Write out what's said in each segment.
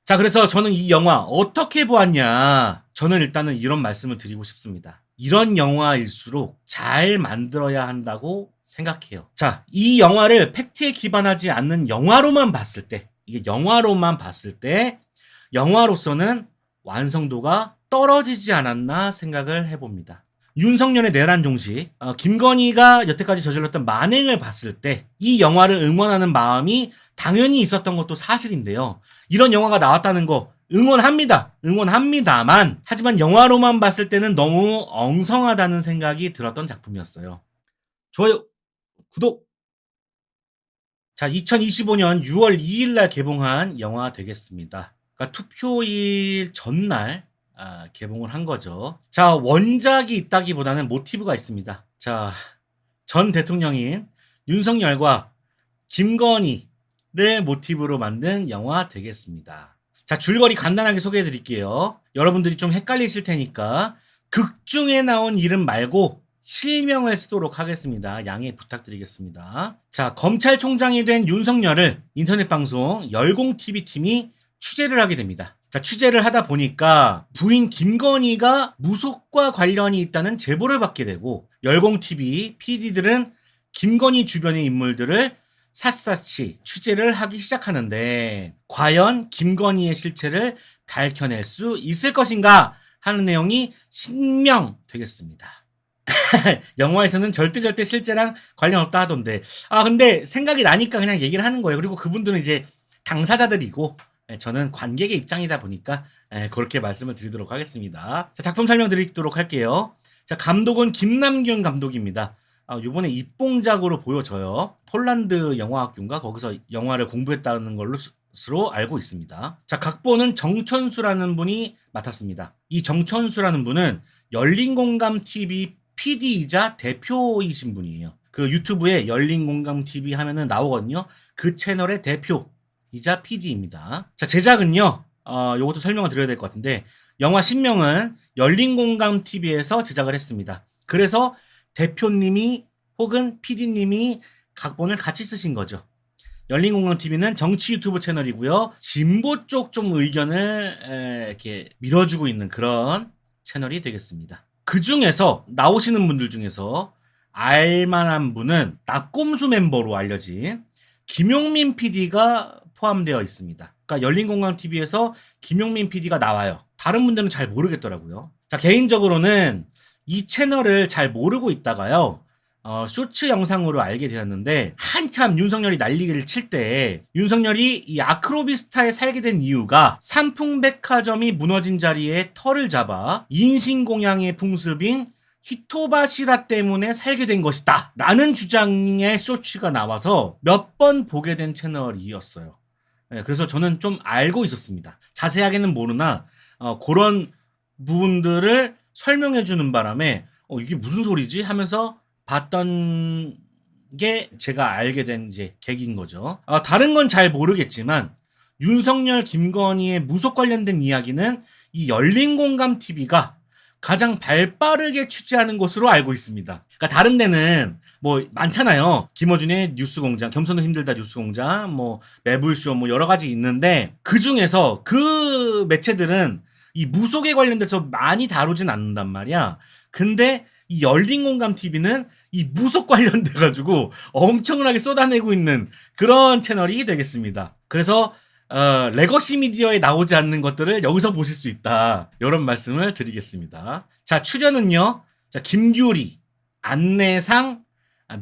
자, 그래서 저는 이 영화 어떻게 보았냐? 저는 일단은 이런 말씀을 드리고 싶습니다. 이런 영화일수록 잘 만들어야 한다고 생각해요. 자, 이 영화를 팩트에 기반하지 않는 영화로만 봤을 때, 이게 영화로만 봤을 때, 영화로서는 완성도가 떨어지지 않았나 생각을 해봅니다. 윤석열의 내란 종식, 김건희가 여태까지 저질렀던 만행을 봤을 때 이 영화를 응원하는 마음이 당연히 있었던 것도 사실인데요. 이런 영화가 나왔다는 거 응원합니다. 응원합니다만 하지만 영화로만 봤을 때는 너무 엉성하다는 생각이 들었던 작품이었어요. 좋아요, 구독. 자, 2025년 6월 2일 날 개봉한 영화 되겠습니다. 그러니까 투표일 전날 개봉을 한 거죠. 자, 원작이 있다기보다는 모티브가 있습니다. 자, 전 대통령인 윤석열과 김건희를 모티브로 만든 영화 되겠습니다. 자, 줄거리 간단하게 소개해 드릴게요. 여러분들이 좀 헷갈리실 테니까 극 중에 나온 이름 말고 실명을 쓰도록 하겠습니다. 양해 부탁드리겠습니다. 자, 검찰총장이 된 윤석열을 인터넷 방송 열공TV 팀이 취재를 하게 됩니다. 자, 취재를 하다 보니까 부인 김건희가 무속과 관련이 있다는 제보를 받게 되고 열공TV PD들은 김건희 주변의 인물들을 샅샅이 취재를 하기 시작하는데 과연 김건희의 실체를 밝혀낼 수 있을 것인가 하는 내용이 신명되겠습니다. 영화에서는 절대 실제랑 관련 없다 하던데 근데 생각이 나니까 그냥 얘기를 하는 거예요. 그리고 그분들은 이제 당사자들이고 저는 관객의 입장이다 보니까 그렇게 말씀을 드리도록 하겠습니다. 자, 작품 설명드리도록 할게요. 자, 감독은 김남균 감독입니다. 요번에 입봉작으로 보여져요. 폴란드 영화학교인가 거기서 영화를 공부했다는 걸로 알고 있습니다. 자, 각본은 정천수라는 분이 맡았습니다. 이 정천수라는 분은 열린공감TV PD이자 대표이신 분이에요. 그 유튜브에 열린공감TV 하면은 나오거든요. 그 채널의 대표이자 PD입니다. 자, 제작은요. 요것도 설명을 드려야 될 것 같은데 영화 신명은 열린공감TV에서 제작을 했습니다. 그래서 대표님이 혹은 PD님이 각본을 같이 쓰신 거죠. 열린공감TV는 정치 유튜브 채널이고요. 진보 쪽 좀 의견을 이렇게 밀어주고 있는 그런 채널이 되겠습니다. 그 중에서 나오시는 분들 중에서 알만한 분은 낙곰수 멤버로 알려진 김용민 PD가 포함되어 있습니다. 그러니까 열린공감TV에서 김용민 PD가 나와요. 다른 분들은 잘 모르겠더라고요. 자, 개인적으로는 이 채널을 잘 모르고 있다가요. 쇼츠 영상으로 알게 되었는데 한참 윤석열이 난리를 칠 때 윤석열이 이 아크로비스타에 살게 된 이유가 삼풍백화점이 무너진 자리에 터를 잡아 인신공양의 풍습인 히토바시라 때문에 살게 된 것이다 라는 주장의 쇼츠가 나와서 몇 번 보게 된 채널이었어요. 그래서 저는 좀 알고 있었습니다. 자세하게는 모르나 그런 부분들을 설명해 주는 바람에 이게 무슨 소리지 하면서 봤던 게 제가 알게 된 이제 계기인 거죠. 다른 건 잘 모르겠지만 윤석열, 김건희의 무속 관련된 이야기는 이 열린공감TV가 가장 발빠르게 취재하는 것으로 알고 있습니다. 그러니까 다른 데는 뭐 많잖아요. 김어준의 뉴스공장, 겸손은 힘들다 뉴스공장, 뭐 매불쇼 뭐 여러 가지 있는데 그 중에서 그 매체들은 이 무속에 관련돼서 많이 다루진 않는단 말이야. 근데 이 열린공감TV는 이 무속 관련돼가지고 엄청나게 쏟아내고 있는 그런 채널이 되겠습니다. 그래서 레거시 미디어에 나오지 않는 것들을 여기서 보실 수 있다. 이런 말씀을 드리겠습니다. 자, 출연은요. 자, 김규리, 안내상,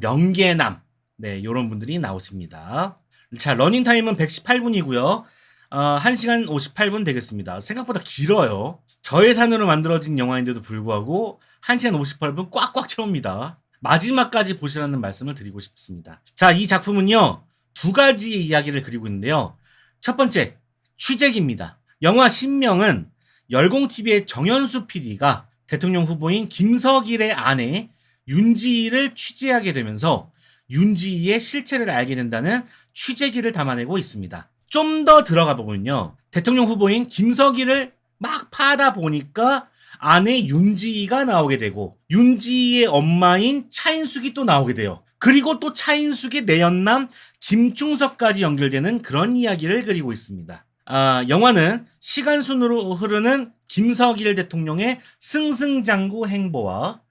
명계남, 네, 이런 분들이 나오십니다. 자, 러닝타임은 118분이고요. 1시간 58분 되겠습니다. 생각보다 길어요. 저예산으로 만들어진 영화인데도 불구하고 1시간 58분 꽉꽉 채웁니다. 마지막까지 보시라는 말씀을 드리고 싶습니다. 자, 이 작품은요. 두 가지의 이야기를 그리고 있는데요. 첫 번째, 취재기입니다. 영화 신명은 열공TV의 정현수 PD가 대통령 후보인 김석일의 아내 윤지희를 취재하게 되면서 윤지희의 실체를 알게 된다는 취재기를 담아내고 있습니다. 좀 더 들어가 보면요. 대통령 후보인 김석일을 막 파다 보니까 아내 윤지희가 나오게 되고 윤지희의 엄마인 차인숙이 또 나오게 돼요. 그리고 또 차인숙의 내연남 김충석까지 연결되는 그런 이야기를 그리고 있습니다. 영화는 시간순으로 흐르는 김석일 대통령의 승승장구 행보와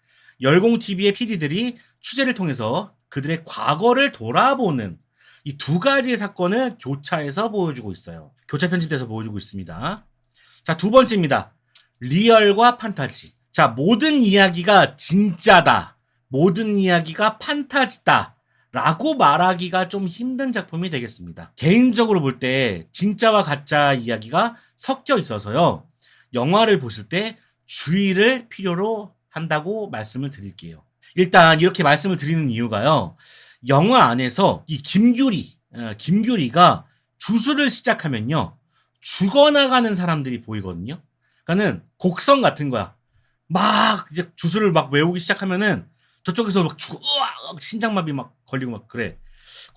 열공TV의 PD들이 취재를 통해서 그들의 과거를 돌아보는 이 두 가지의 사건을 교차해서 보여주고 있어요. 교차 편집돼서 보여주고 있습니다. 자, 두 번째입니다. 리얼과 판타지. 자, 모든 이야기가 진짜다. 모든 이야기가 판타지다. 라고 말하기가 좀 힘든 작품이 되겠습니다. 개인적으로 볼 때 진짜와 가짜 이야기가 섞여 있어서요. 영화를 보실 때 주의를 필요로 한다고 말씀을 드릴게요. 일단 이렇게 말씀을 드리는 이유가요. 영화 안에서 이 김규리가 주술을 시작하면요. 죽어나가는 사람들이 보이거든요. 그러니까는 곡성 같은 거야. 막 이제 주술을 막 외우기 시작하면은 저쪽에서 막 으악 심장마비 막 걸리고 막 그래.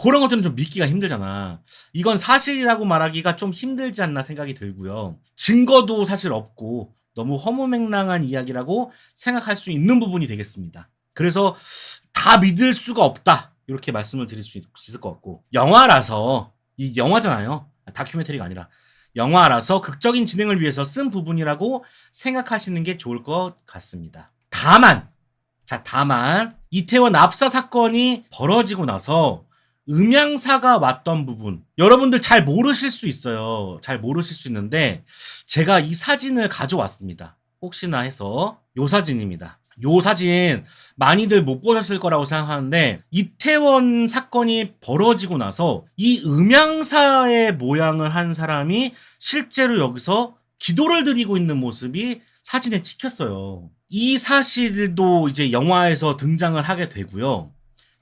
그런 것들은 좀 믿기가 힘들잖아. 이건 사실이라고 말하기가 좀 힘들지 않나 생각이 들고요. 증거도 사실 없고 너무 허무맹랑한 이야기라고 생각할 수 있는 부분이 되겠습니다. 그래서 다 믿을 수가 없다. 이렇게 말씀을 드릴 수 있을 것 같고. 영화라서, 이 영화잖아요. 다큐멘터리가 아니라. 영화라서 극적인 진행을 위해서 쓴 부분이라고 생각하시는 게 좋을 것 같습니다. 다만 이태원 압사 사건이 벌어지고 나서 음향사가 왔던 부분, 여러분들 잘 모르실 수 있어요. 잘 모르실 수 있는데 제가 이 사진을 가져왔습니다. 혹시나 해서 요 사진입니다. 요 사진 많이들 못 보셨을 거라고 생각하는데 이태원 사건이 벌어지고 나서 이 음향사의 모양을 한 사람이 실제로 여기서 기도를 드리고 있는 모습이 사진에 찍혔어요. 이 사실도 이제 영화에서 등장을 하게 되고요.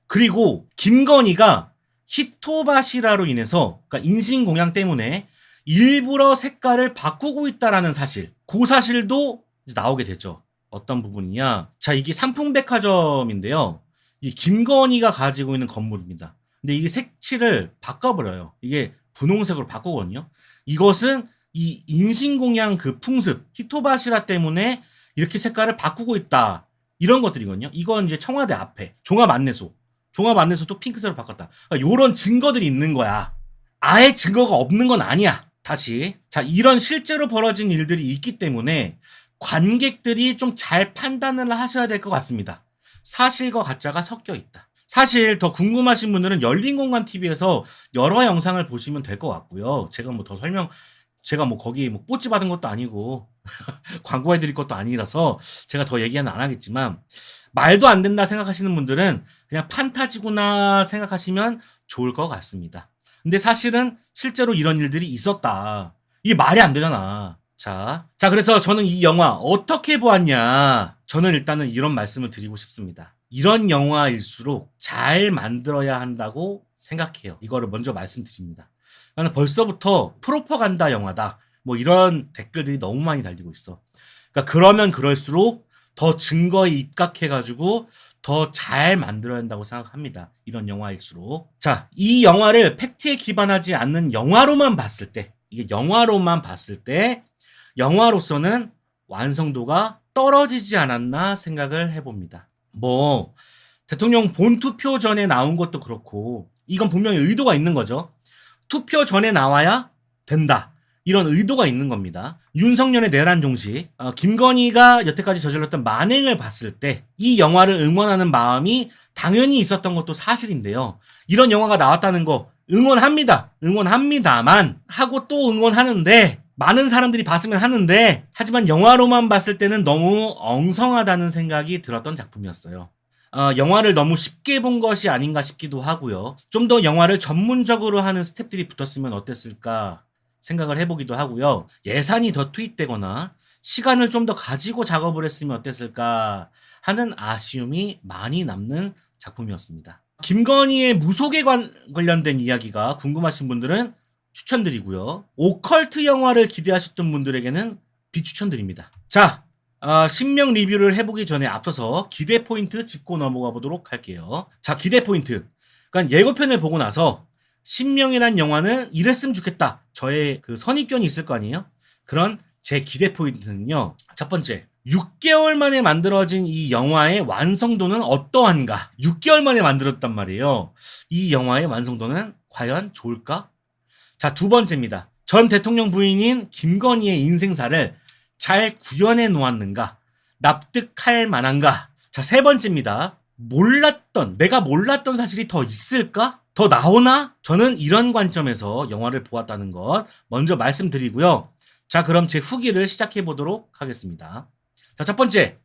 그리고 김건희가 히토바시라로 인해서, 그러니까 인신공양 때문에 일부러 색깔을 바꾸고 있다라는 사실, 그 사실도 이제 나오게 되죠. 어떤 부분이냐? 자, 이게 삼풍백화점인데요. 이 김건희가 가지고 있는 건물입니다. 근데 이게 색칠을 바꿔버려요. 이게 분홍색으로 바꾸거든요. 이것은 이 인신공양 그 풍습, 히토바시라 때문에 이렇게 색깔을 바꾸고 있다. 이런 것들이거든요. 이건 이제 청와대 앞에 종합안내소도 핑크색으로 바꿨다. 그러니까 이런 증거들이 있는 거야. 아예 증거가 없는 건 아니야. 다시. 자, 이런 실제로 벌어진 일들이 있기 때문에 관객들이 좀 잘 판단을 하셔야 될 것 같습니다. 사실과 가짜가 섞여 있다. 사실 더 궁금하신 분들은 열린공간TV에서 여러 영상을 보시면 될 것 같고요. 제가 뭐 거기 뭐 뽀찌 받은 것도 아니고 광고해드릴 것도 아니라서 제가 더 얘기는 안 하겠지만, 말도 안 된다 생각하시는 분들은 그냥 판타지구나 생각하시면 좋을 것 같습니다. 근데 사실은 실제로 이런 일들이 있었다. 이게 말이 안 되잖아. 자, 그래서 저는 이 영화 어떻게 보았냐? 저는 일단은 이런 말씀을 드리고 싶습니다. 이런 영화일수록 잘 만들어야 한다고 생각해요. 이거를 먼저 말씀드립니다. 나는 벌써부터 프로파간다 영화다. 뭐 이런 댓글들이 너무 많이 달리고 있어. 그러니까 그러면 그럴수록 더 증거에 입각해가지고 더 잘 만들어야 한다고 생각합니다. 이런 영화일수록. 자, 이 영화를 팩트에 기반하지 않는 영화로만 봤을 때, 이게 영화로만 봤을 때, 영화로서는 완성도가 떨어지지 않았나 생각을 해봅니다. 뭐, 대통령 본투표 전에 나온 것도 그렇고, 이건 분명히 의도가 있는 거죠. 투표 전에 나와야 된다. 이런 의도가 있는 겁니다. 윤석열의 내란 종식, 김건희가 여태까지 저질렀던 만행을 봤을 때 이 영화를 응원하는 마음이 당연히 있었던 것도 사실인데요. 이런 영화가 나왔다는 거 응원합니다만 하고 또 응원하는데, 많은 사람들이 봤으면 하는데, 하지만 영화로만 봤을 때는 너무 엉성하다는 생각이 들었던 작품이었어요. 영화를 너무 쉽게 본 것이 아닌가 싶기도 하고요. 좀 더 영화를 전문적으로 하는 스태프들이 붙었으면 어땠을까 생각을 해보기도 하고요. 예산이 더 투입되거나 시간을 좀 더 가지고 작업을 했으면 어땠을까 하는 아쉬움이 많이 남는 작품이었습니다. 김건희의 무속에 관련된 이야기가 궁금하신 분들은 추천드리고요. 오컬트 영화를 기대하셨던 분들에게는 비추천드립니다. 자, 신명 리뷰를 해보기 전에 앞서서 기대 포인트 짚고 넘어가 보도록 할게요. 자, 기대 포인트. 그러니까 예고편을 보고 나서 신명이란 영화는 이랬으면 좋겠다. 저의 그 선입견이 있을 거 아니에요? 그런 제 기대 포인트는요. 첫 번째, 6개월 만에 만들어진 이 영화의 완성도는 어떠한가? 6개월 만에 만들었단 말이에요. 이 영화의 완성도는 과연 좋을까? 자, 두 번째입니다. 전 대통령 부인인 김건희의 인생사를 잘 구현해 놓았는가? 납득할 만한가? 자, 세 번째입니다. 내가 몰랐던 사실이 더 있을까? 더 나오나? 저는 이런 관점에서 영화를 보았다는 것 먼저 말씀드리고요. 자, 그럼 제 후기를 시작해 보도록 하겠습니다. 자, 첫 번째.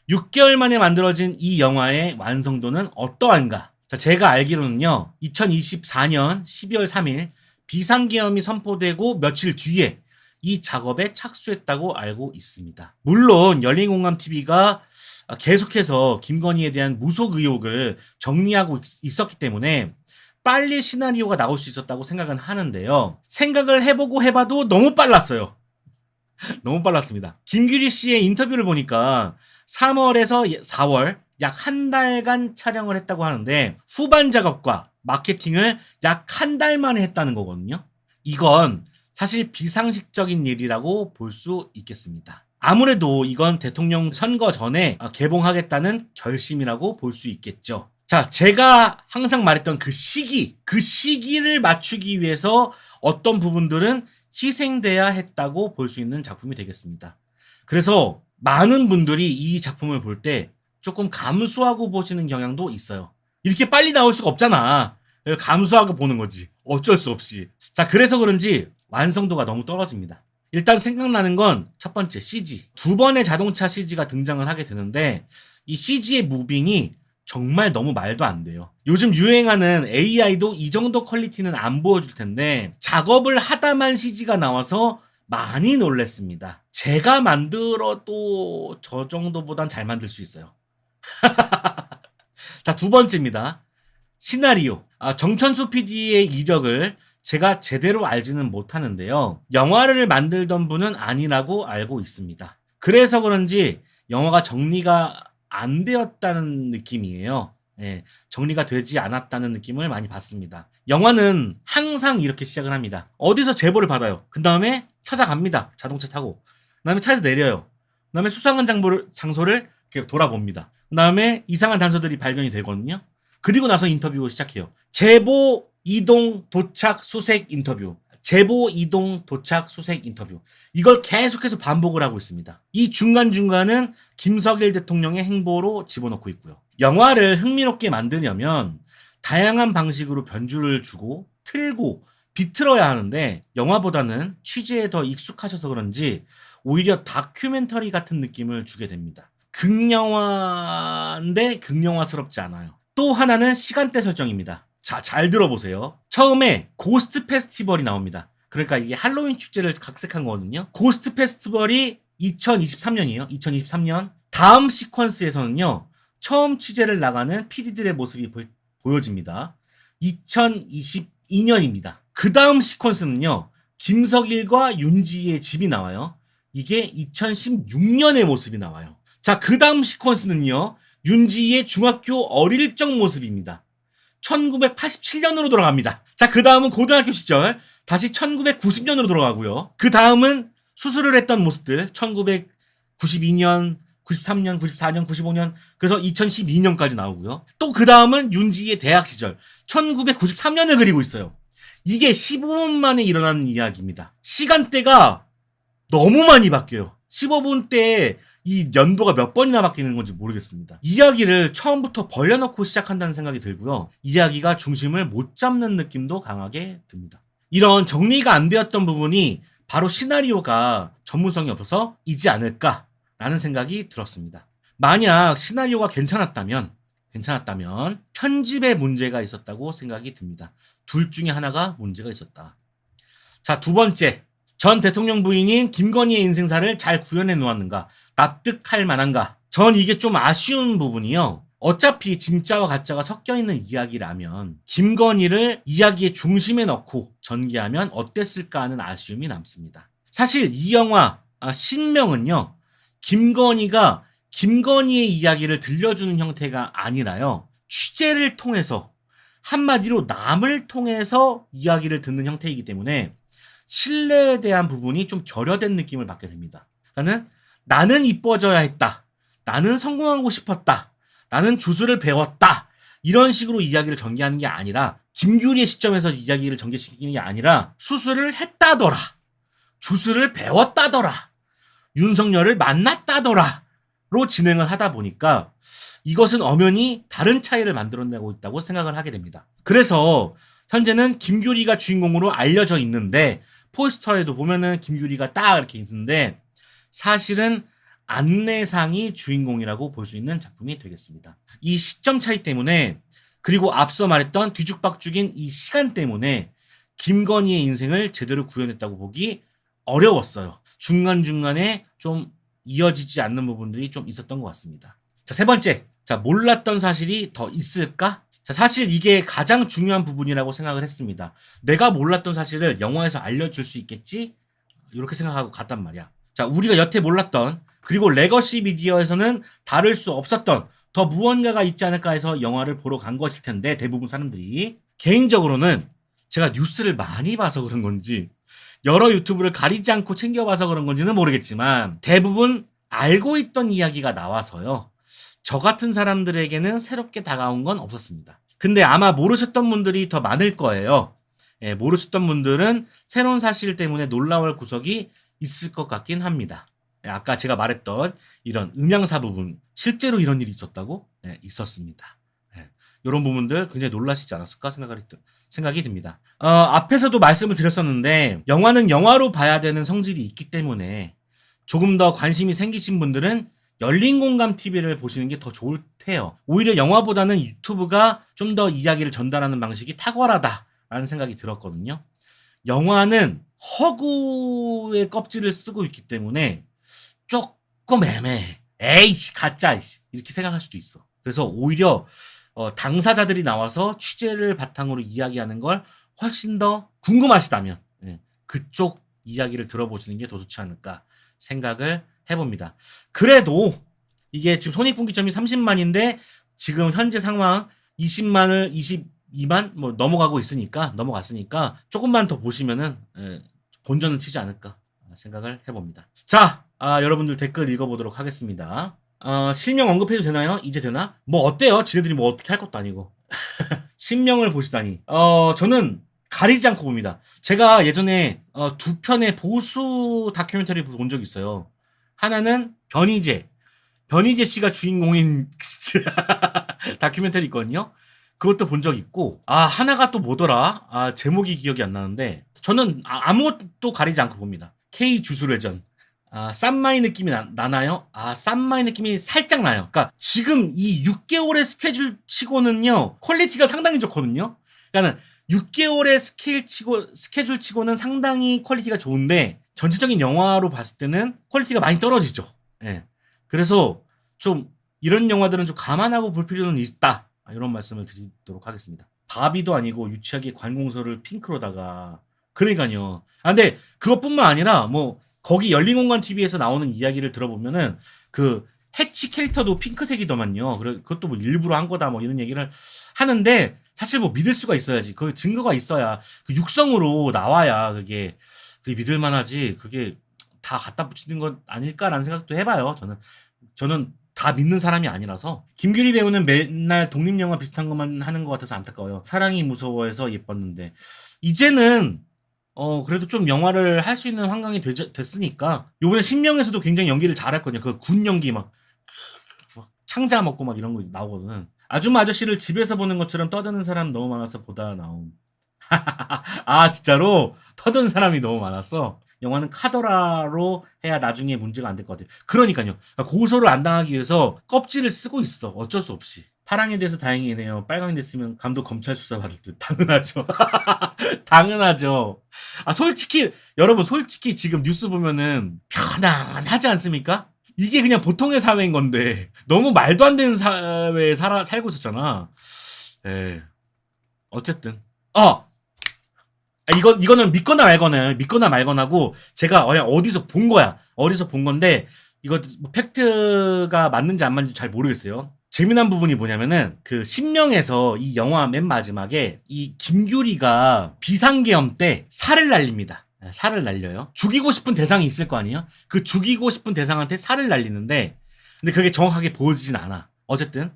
6개월 만에 만들어진 이 영화의 완성도는 어떠한가? 자, 제가 알기로는요, 2024년 12월 3일 비상계엄이 선포되고 며칠 뒤에 이 작업에 착수했다고 알고 있습니다. 물론 열린공감TV가 계속해서 김건희에 대한 무속 의혹을 정리하고 있었기 때문에 빨리 시나리오가 나올 수 있었다고 생각은 하는데요. 생각을 해보고 해봐도 너무 빨랐어요. 너무 빨랐습니다. 김규리 씨의 인터뷰를 보니까 3월에서 4월 약 한 달간 촬영을 했다고 하는데 후반 작업과 마케팅을 약 한 달 만에 했다는 거거든요. 이건 사실 비상식적인 일이라고 볼 수 있겠습니다. 아무래도 이건 대통령 선거 전에 개봉하겠다는 결심이라고 볼 수 있겠죠. 자, 제가 항상 말했던 그 시기를 맞추기 위해서 어떤 부분들은 희생돼야 했다고 볼 수 있는 작품이 되겠습니다. 그래서 많은 분들이 이 작품을 볼 때 조금 감수하고 보시는 경향도 있어요. 이렇게 빨리 나올 수가 없잖아. 감수하고 보는 거지. 어쩔 수 없이. 자, 그래서 그런지 완성도가 너무 떨어집니다. 일단 생각나는 건 첫 번째 CG. 두 번의 자동차 CG가 등장을 하게 되는데 이 CG의 무빙이 정말 너무 말도 안 돼요. 요즘 유행하는 AI도 이 정도 퀄리티는 안 보여줄 텐데 작업을 하다만 CG가 나와서 많이 놀랬습니다. 제가 만들어도 저 정도보단 잘 만들 수 있어요. 자, 두 번째입니다. 시나리오. 정천수 PD의 이력을 제가 제대로 알지는 못하는데요. 영화를 만들던 분은 아니라고 알고 있습니다. 그래서 그런지 영화가 정리가 안 되었다는 느낌이에요. 예, 정리가 되지 않았다는 느낌을 많이 받습니다. 영화는 항상 이렇게 시작을 합니다. 어디서 제보를 받아요. 그 다음에 찾아갑니다. 자동차 타고. 그 다음에 차에서 내려요. 그 다음에 수상한 장소를 이렇게 돌아봅니다. 그 다음에 이상한 단서들이 발견이 되거든요. 그리고 나서 인터뷰를 시작해요. 제보, 이동, 도착, 수색, 인터뷰. 제보, 이동, 도착, 수색, 인터뷰. 이걸 계속해서 반복을 하고 있습니다. 이 중간중간은 김석일 대통령의 행보로 집어넣고 있고요. 영화를 흥미롭게 만들려면 다양한 방식으로 변주를 주고 틀고 비틀어야 하는데 영화보다는 취재에 더 익숙하셔서 그런지 오히려 다큐멘터리 같은 느낌을 주게 됩니다. 극영화인데 극영화스럽지 않아요. 또 하나는 시간대 설정입니다. 자, 잘 들어보세요. 처음에 고스트 페스티벌이 나옵니다. 그러니까 이게 할로윈 축제를 각색한 거거든요. 고스트 페스티벌이 2023년이에요. 2023년. 다음 시퀀스에서는요. 처음 취재를 나가는 PD들의 모습이 보여집니다. 2022년입니다. 그 다음 시퀀스는요. 김석일과 윤지희의 집이 나와요. 이게 2016년의 모습이 나와요. 자, 그 다음 시퀀스는요. 윤지희의 중학교 어릴 적 모습입니다. 1987년으로 돌아갑니다. 자, 그 다음은 고등학교 시절 다시 1990년으로 돌아가고요. 그 다음은 수술을 했던 모습들 1992년, 93년, 94년, 95년 그래서 2012년까지 나오고요. 또 그 다음은 윤지희의 대학 시절 1993년을 그리고 있어요. 이게 15분 만에 일어나는 이야기입니다. 시간대가 너무 많이 바뀌어요. 15분대에 이 연도가 몇 번이나 바뀌는 건지 모르겠습니다. 이야기를 처음부터 벌려놓고 시작한다는 생각이 들고요. 이야기가 중심을 못 잡는 느낌도 강하게 듭니다. 이런 정리가 안 되었던 부분이 바로 시나리오가 전문성이 없어서 이지 않을까라는 생각이 들었습니다. 만약 시나리오가 괜찮았다면 편집에 문제가 있었다고 생각이 듭니다. 둘 중에 하나가 문제가 있었다. 자, 두 번째. 전 대통령 부인인 김건희의 인생사를 잘 구현해 놓았는가? 납득할 만한가? 전 이게 좀 아쉬운 부분이요. 어차피 진짜와 가짜가 섞여 있는 이야기라면 김건희를 이야기의 중심에 넣고 전개하면 어땠을까 하는 아쉬움이 남습니다. 사실 이 영화 신명은요. 김건희가 김건희의 이야기를 들려주는 형태가 아니라요. 취재를 통해서 한마디로 남을 통해서 이야기를 듣는 형태이기 때문에 신뢰에 대한 부분이 좀 결여된 느낌을 받게 됩니다. 나는 이뻐져야 했다. 나는 성공하고 싶었다. 나는 주술을 배웠다. 이런 식으로 이야기를 전개하는 게 아니라 김규리의 시점에서 이야기를 전개시키는 게 아니라 수술을 했다더라, 주술을 배웠다더라, 윤석열을 만났다더라로 진행을 하다 보니까 이것은 엄연히 다른 차이를 만들어내고 있다고 생각을 하게 됩니다. 그래서 현재는 김규리가 주인공으로 알려져 있는데 포스터에도 보면은 김규리가 딱 이렇게 있는데 사실은 안내상이 주인공이라고 볼 수 있는 작품이 되겠습니다. 이 시점 차이 때문에, 그리고 앞서 말했던 뒤죽박죽인 이 시간 때문에 김건희의 인생을 제대로 구현했다고 보기 어려웠어요. 중간중간에 좀 이어지지 않는 부분들이 좀 있었던 것 같습니다. 자, 세 번째. 자, 몰랐던 사실이 더 있을까? 자, 사실 이게 가장 중요한 부분이라고 생각을 했습니다. 내가 몰랐던 사실을 영화에서 알려줄 수 있겠지? 이렇게 생각하고 갔단 말이야. 자, 우리가 여태 몰랐던, 그리고 레거시 미디어에서는 다룰 수 없었던 더 무언가가 있지 않을까 해서 영화를 보러 간 것일 텐데, 대부분 사람들이. 개인적으로는 제가 뉴스를 많이 봐서 그런 건지 여러 유튜브를 가리지 않고 챙겨봐서 그런 건지는 모르겠지만 대부분 알고 있던 이야기가 나와서요, 저 같은 사람들에게는 새롭게 다가온 건 없었습니다. 근데 아마 모르셨던 분들이 더 많을 거예요. 예, 모르셨던 분들은 새로운 사실 때문에 놀라울 구석이 있을 것 같긴 합니다. 예, 아까 제가 말했던 이런 음향사 부분, 실제로 이런 일이 있었다고? 예, 있었습니다. 예, 이런 부분들 굉장히 놀라시지 않았을까 생각이 듭니다. 앞에서도 말씀을 드렸었는데 영화는 영화로 봐야 되는 성질이 있기 때문에 조금 더 관심이 생기신 분들은 열린공감 TV를 보시는 게 더 좋을 테요. 오히려 영화보다는 유튜브가 좀 더 이야기를 전달하는 방식이 탁월하다라는 생각이 들었거든요. 영화는 허구의 껍질을 쓰고 있기 때문에 조금 애매해. 에이씨 가짜 이렇게 생각할 수도 있어. 그래서 오히려 당사자들이 나와서 취재를 바탕으로 이야기하는 걸 훨씬 더 궁금하시다면 그쪽 이야기를 들어보시는 게 더 좋지 않을까 생각을 해봅니다. 그래도 이게 지금 손익분기점이 30만인데 지금 현재 상황 20만을 22만 뭐 넘어갔으니까 조금만 더 보시면은 본전은 치지 않을까 생각을 해봅니다. 자, 여러분들 댓글 읽어보도록 하겠습니다. 실명 언급해도 되나요? 이제 되나? 뭐 어때요? 지네들이 뭐 어떻게 할 것도 아니고. 실명을 보시다니. 저는 가리지 않고 봅니다. 제가 예전에 두 편의 보수 다큐멘터리 본 적이 있어요. 하나는 변희재 씨가 주인공인 다큐멘터리 있거든요. 그것도 본 적 있고, 하나가 또 뭐더라? 제목이 기억이 안 나는데, 저는 아무것도 가리지 않고 봅니다. K 주술회전. 쌈마이 느낌이 나나요? 쌈마이 느낌이 살짝 나요. 그러니까 지금 이 6개월의 스케줄 치고는요, 퀄리티가 상당히 좋거든요. 그러니까 6개월의 스케줄 치고는 상당히 퀄리티가 좋은데, 전체적인 영화로 봤을 때는 퀄리티가 많이 떨어지죠. 예. 그래서 좀 이런 영화들은 좀 감안하고 볼 필요는 있다. 이런 말씀을 드리도록 하겠습니다. 바비도 아니고 유치하게 관공서를 핑크로다가. 그러니까요. 근데 그것뿐만 아니라 뭐 거기 열린공간 TV에서 나오는 이야기를 들어보면은 그 해치 캐릭터도 핑크색이더만요. 그것도 뭐 일부러 한 거다 뭐 이런 얘기를 하는데, 사실 뭐 믿을 수가 있어야지. 그 증거가 있어야, 그 육성으로 나와야 그게 믿을 만하지. 그게 다 갖다 붙이는 건 아닐까라는 생각도 해봐요. 저는 다 믿는 사람이 아니라서. 김규리 배우는 맨날 독립영화 비슷한 것만 하는 것 같아서 안타까워요. 사랑이 무서워해서 예뻤는데 이제는 그래도 좀 영화를 할 수 있는 환경이 됐으니까. 요번에 신명에서도 굉장히 연기를 잘했거든요. 그 군 연기 막 창자 먹고 막 이런 거 나오거든. 아줌마 아저씨를 집에서 보는 것처럼 떠드는 사람 너무 많아서 보다 나옴. 진짜로 터든 사람이 너무 많았어. 영화는 카더라로 해야 나중에 문제가 안 될 것 같아요. 그러니까요. 고소를 안 당하기 위해서 껍질을 쓰고 있어. 어쩔 수 없이. 파랑에 대해서 다행이네요. 빨강이 됐으면 감독 검찰 수사 받을 듯. 당연하죠. 당연하죠. 여러분 솔직히 지금 뉴스 보면은 편안하지 않습니까? 이게 그냥 보통의 사회인 건데 너무 말도 안 되는 사회에 살고 있었잖아. 어쨌든 이거는 믿거나 말거나고 제가 어디서 본 거야. 어디서 본 건데 이거 뭐 팩트가 맞는지 안 맞는지 잘 모르겠어요. 재미난 부분이 뭐냐면은 그 신명에서 이 영화 맨 마지막에 이 김규리가 비상계엄 때 살을 날립니다. 살을 날려요. 죽이고 싶은 대상이 있을 거 아니에요? 그 죽이고 싶은 대상한테 살을 날리는데, 근데 그게 정확하게 보여지진 않아. 어쨌든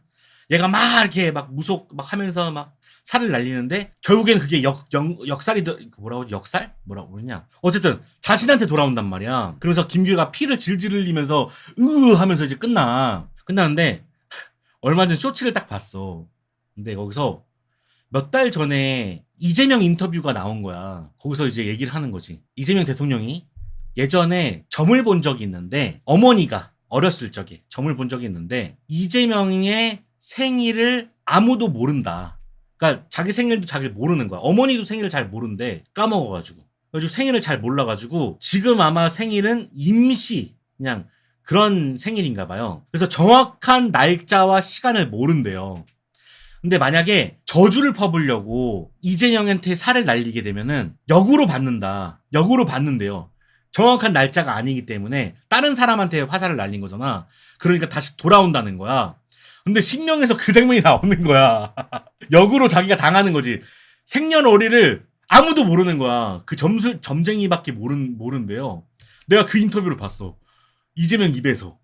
얘가 막 이렇게 막 무속 막 하면서 막 살을 날리는데 결국엔 그게 역살이 뭐라고 역살? 뭐라고 그러냐? 어쨌든 자신한테 돌아온단 말이야. 그래서 김규가 피를 질질 흘리면서 으 하면서 이제 끝나는데 얼마 전 쇼츠를 딱 봤어. 근데 거기서 몇 달 전에 이재명 인터뷰가 나온 거야. 거기서 이제 얘기를 하는 거지. 이재명 대통령이 예전에 점을 본 적이 있는데 어머니가 어렸을 적에 점을 본 적이 있는데 이재명의 생일을 아무도 모른다. 그러니까 자기 생일도 자기를 모르는 거야. 어머니도 생일을 잘 모른대. 까먹어가지고. 그래가지고 생일을 잘 몰라가지고 지금 아마 생일은 임시 그냥 그런 생일인가 봐요. 그래서 정확한 날짜와 시간을 모른대요. 근데 만약에 저주를 퍼부려고 이재명한테 살을 날리게 되면은 역으로 받는다. 역으로 받는데요. 정확한 날짜가 아니기 때문에 다른 사람한테 화살을 날린 거잖아. 그러니까 다시 돌아온다는 거야. 근데 신명에서 그 장면이 나오는 거야. 역으로 자기가 당하는 거지. 생년월일을 아무도 모르는 거야. 그 점쟁이밖에 모른대요. 내가 그 인터뷰를 봤어. 이재명 입에서.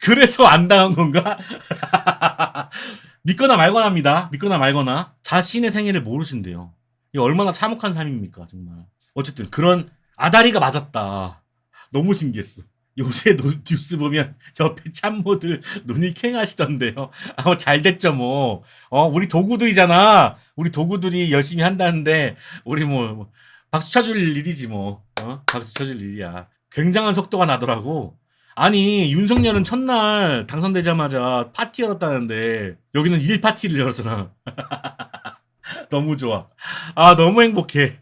그래서 안 당한 건가? 믿거나 말거나입니다. 믿거나 말거나. 자신의 생일을 모르신대요. 이게 얼마나 참혹한 삶입니까, 정말. 어쨌든 그런 아다리가 맞았다. 너무 신기했어. 요새 뉴스 보면 옆에 참모들 눈이 퀭하시던데요. 잘 됐죠, 뭐. 우리 도구들이잖아. 우리 도구들이 열심히 한다는데, 우리 박수 쳐줄 일이지, 뭐. 박수 쳐줄 일이야. 굉장한 속도가 나더라고. 아니, 윤석열은 첫날 당선되자마자 파티 열었다는데, 여기는 일 파티를 열었잖아. 너무 좋아. 너무 행복해.